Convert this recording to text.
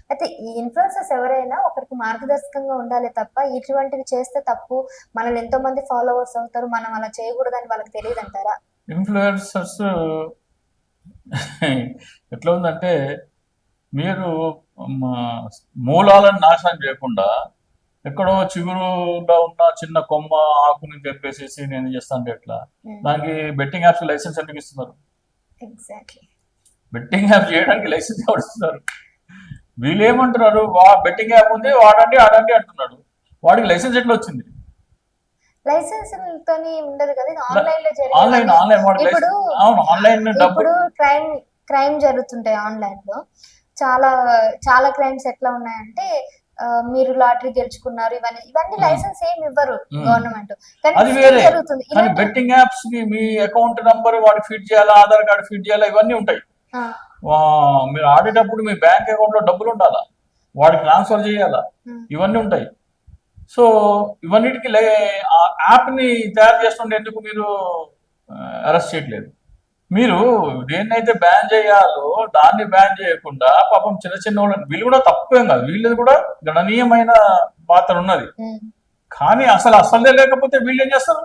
అయితే ఈ ఇన్‌ఫ్లుయెన్సర్స్ ఎవరైనా ఒకరికి మార్గదర్శకంగా ఉండాలి తప్ప, ఇటువంటివి చేస్తే తప్పు, మనల్ని ఎంతోమంది ఫాలోవర్స్ అవుతారు, మనం అలా చేయకూడదని వాళ్ళకి తెలీదంటారా? ఇన్‌ఫ్లుయెన్సర్స్ ఎట్లా ఉందంటే, మీరు మా మూలాలను నాశనం చేయకుండా ఎక్కడో చిగురులో ఉన్న చిన్న కొమ్మ ఆకుని తెంపేసేసి నేను చేస్తా అంటే ఎట్లా? దానికి బెట్టింగ్ యాప్స్ లైసెన్స్ ఎందుకు ఇస్తున్నారు? ఎగ్జాక్ట్‌లీ. బెట్టింగ్ యాప్ చేయడానికి లైసెన్స్ ఎవరు ఇస్తున్నారు? వీళ్ళు ఏమంటున్నారు? బెట్టింగ్ యాప్ ఉంది, వాడండి ఆడండి అంటున్నాడు. వాడికి లైసెన్స్ ఎట్లా వచ్చింది? లైసెన్స్‌లతోని ఉండదు కదా! ఇది ల- ఆన్‌లైన్‌లో ఆన్లైన్ జరిగేవన్నీ. ఆన్లైన్ వాడికి ఇప్పుడు లైసెన్స్, అవును, ఆన్లైన్ డబ్బు. ఇప్పుడు క్రైమ్ జరుగుతుంటాయి ఆన్‌లైన్‌లో. చాలా చాలా క్రైమ్స్ ఎట్లా ఉన్నాయంటే మీరు లాటరీ గెలుచుకున్నారు ఇవన్నీ ఉమ్, లైసెన్స్ ఏమి ఇవ్వరు ఉమ్. గవర్నమెంట్. కానీ అది స్టిల్ వేరే. జరుగుతుంది. కానీ ఇలాంటి బెట్టింగ్ యాప్స్ కి మీ అకౌంట్ నంబర్ వాడికి ఫీడ్ చేయాలా, ఆధార్ కార్డు ఫీడ్ చేయాలా, ఇవన్నీ ఉంటాయి. ఆ! మీరు ఆడేటప్పుడు మీ బ్యాంక్ అకౌంట్ లో డబ్బులు ఉండాలా, వాడికి ట్రాన్స్ఫర్ చేయాలా, హ్మ్. ఇవన్నీ ఉంటాయి. సో ఇవన్నిటికి ఆ యాప్ ని తయారు చేస్తుండేందుకు మీరు అరెస్ట్ చేయట్లేదు. మీరు దేన్నైతే బ్యాన్ చేయాలో దాన్ని బ్యాన్ చేయకుండా పాపం చిన్న చిన్న వాళ్ళని, వీళ్ళు కూడా తప్పేం కాదు, వీళ్ళది కూడా గణనీయమైన పాత్ర ఉన్నది. హ్మ్. కానీ అసలే లేకపోతే వీళ్ళు ఏం చేస్తారు?